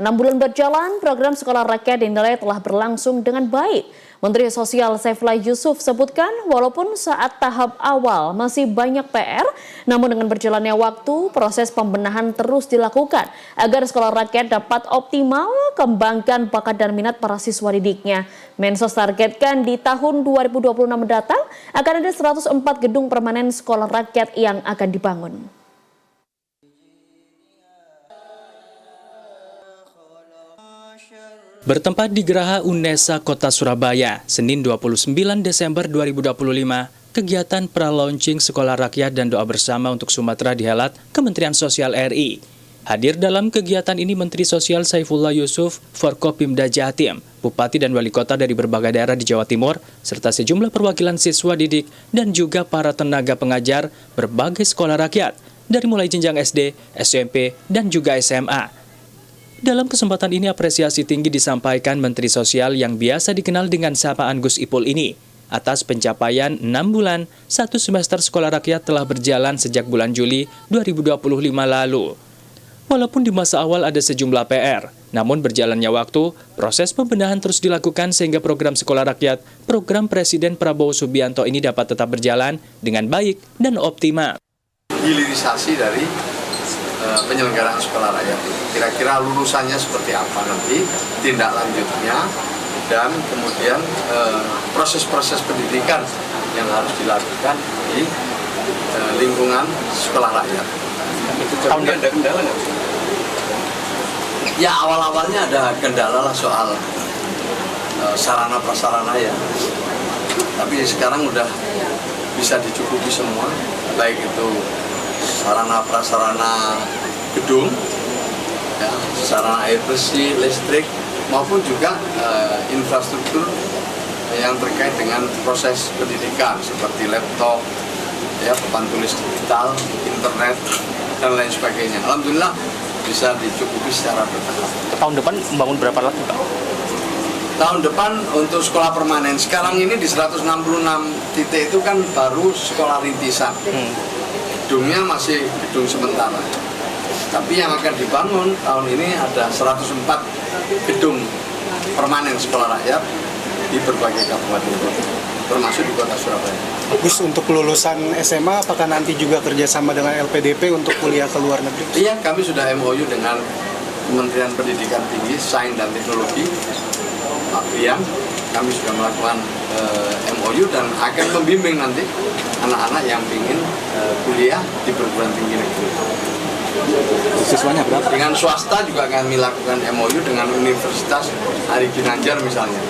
6 bulan berjalan, program sekolah rakyat dinilai telah berlangsung dengan baik. Menteri Sosial Saifullah Yusuf sebutkan walaupun saat tahap awal masih banyak PR, namun dengan berjalannya waktu, proses pembenahan terus dilakukan agar sekolah rakyat dapat optimal kembangkan bakat dan minat para siswa didiknya. Mensos targetkan di tahun 2026 mendatang akan ada 104 gedung permanen sekolah rakyat yang akan dibangun. Bertempat di Geraha Unesa Kota Surabaya, Senin 29 Desember 2025, kegiatan pra-launching Sekolah Rakyat dan Doa Bersama untuk Sumatera dihelat Kementerian Sosial RI. Hadir dalam kegiatan ini Menteri Sosial Saifullah Yusuf, Forkopimda Jatim, Bupati dan Wali Kota dari berbagai daerah di Jawa Timur, serta sejumlah perwakilan siswa didik dan juga para tenaga pengajar berbagai sekolah rakyat, dari mulai jenjang SD, SMP, dan juga SMA. Dalam kesempatan ini apresiasi tinggi disampaikan Menteri Sosial yang biasa dikenal dengan sapaan Gus Ipul ini atas pencapaian 6 bulan 1 semester sekolah rakyat telah berjalan sejak bulan Juli 2025 lalu. Walaupun di masa awal ada sejumlah PR, namun berjalannya waktu, proses pembenahan terus dilakukan sehingga program sekolah rakyat, program Presiden Prabowo Subianto ini dapat tetap berjalan dengan baik dan optimal. Hilirisasi dari penyelenggaraan sekolah rakyat, kira-kira lulusannya seperti apa nanti, tindak lanjutnya, dan kemudian proses-proses pendidikan yang harus dilakukan di lingkungan sekolah rakyat. Tahun ada kendala nggak? Ya awal-awalnya ada kendala lah soal sarana prasarana ya, tapi sekarang udah bisa dicukupi semua, baik itu sarana prasarana gedung, ya, sarana air bersih, listrik, maupun juga infrastruktur yang terkait dengan proses pendidikan seperti laptop, ya, papan tulis digital, internet, dan lain sebagainya. Alhamdulillah bisa dicukupi secara bertahap. Tahun depan membangun berapa lagi, Pak? Tahun depan untuk sekolah permanen, sekarang ini di 166 titik itu kan baru sekolah rintisan. Gedungnya masih gedung sementara. Tapi yang akan dibangun tahun ini ada 104 gedung permanen sekolah rakyat di berbagai kabupaten kota, termasuk di kota Surabaya. Gus, untuk lulusan SMA apakah nanti juga kerjasama dengan LPDP untuk kuliah ke luar negeri? Iya, kami sudah MOU dengan Kementerian Pendidikan Tinggi, Sains dan Teknologi, Pak kami sudah melakukan MOU dan akan membimbing nanti anak-anak yang ingin kuliah di perguruan tinggi negeri. Siswanya berapa? Dengan swasta juga akan melakukan MOU dengan Universitas Ari Ginanjar misalnya,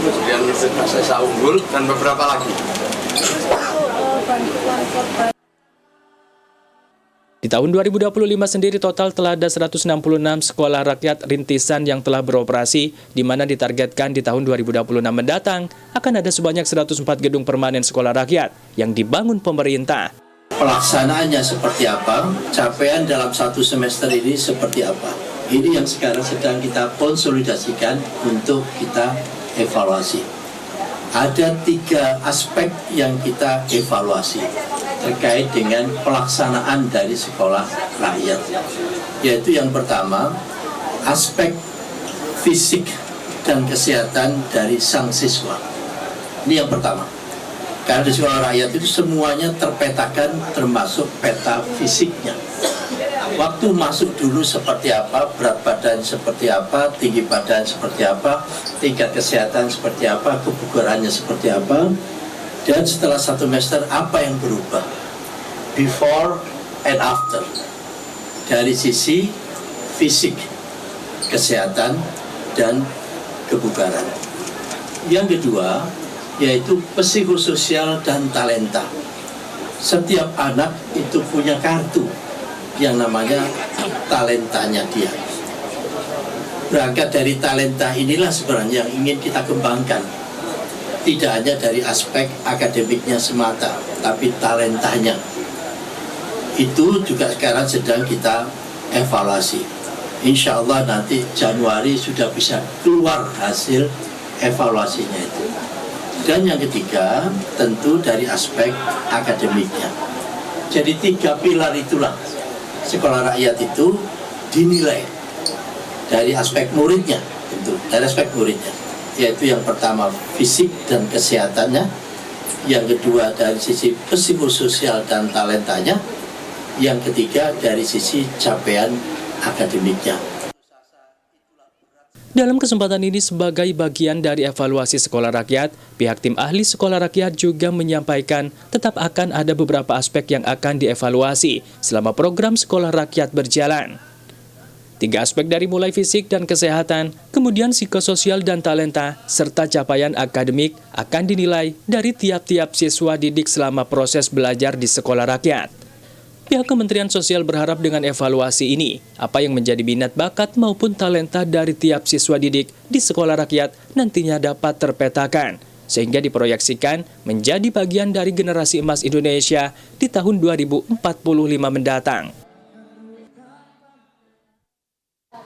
kemudian Universitas Esa Unggul dan beberapa lagi. Di tahun 2025 sendiri total telah ada 166 sekolah rakyat rintisan yang telah beroperasi, di mana ditargetkan di tahun 2026 mendatang akan ada sebanyak 104 gedung permanen sekolah rakyat yang dibangun pemerintah. Pelaksanaannya seperti apa, capaian dalam satu semester ini seperti apa. Ini yang sekarang sedang kita konsolidasikan untuk kita evaluasi. Ada 3 aspek yang kita evaluasi terkait dengan pelaksanaan dari sekolah rakyat, yaitu yang pertama, aspek fisik dan kesehatan dari sang siswa. Ini yang pertama, karena di sekolah rakyat itu semuanya terpetakan termasuk peta fisiknya. Waktu masuk dulu seperti apa, berat badan seperti apa, tinggi badan seperti apa, tingkat kesehatan seperti apa, kebugarannya seperti apa, dan setelah 1 semester apa yang berubah, before and after, dari sisi fisik, kesehatan, dan kebugaran. Yang kedua, yaitu psikososial dan talenta. Setiap anak itu punya kartu yang namanya talentanya dia. Berangkat dari talenta inilah sebenarnya yang ingin kita kembangkan. Tidak hanya dari aspek akademiknya semata, tapi talentanya. Itu juga sekarang sedang kita evaluasi. Insya Allah nanti Januari sudah bisa keluar hasil evaluasinya itu. Dan yang ketiga, tentu dari aspek akademiknya. Jadi 3 pilar itulah sekolah rakyat itu dinilai dari aspek muridnya, tentu dari aspek muridnya, yaitu yang pertama fisik dan kesehatannya, yang kedua dari sisi psikososial dan talentanya, yang ketiga dari sisi capaian akademiknya. Dalam kesempatan ini sebagai bagian dari evaluasi sekolah rakyat, pihak tim ahli sekolah rakyat juga menyampaikan tetap akan ada beberapa aspek yang akan dievaluasi selama program sekolah rakyat berjalan. 3 aspek dari mulai fisik dan kesehatan, kemudian psikososial dan talenta, serta capaian akademik akan dinilai dari tiap-tiap siswa didik selama proses belajar di sekolah rakyat. Pihak Kementerian Sosial berharap dengan evaluasi ini, apa yang menjadi minat bakat maupun talenta dari tiap siswa didik di sekolah rakyat nantinya dapat terpetakan, sehingga diproyeksikan menjadi bagian dari generasi emas Indonesia di tahun 2045 mendatang.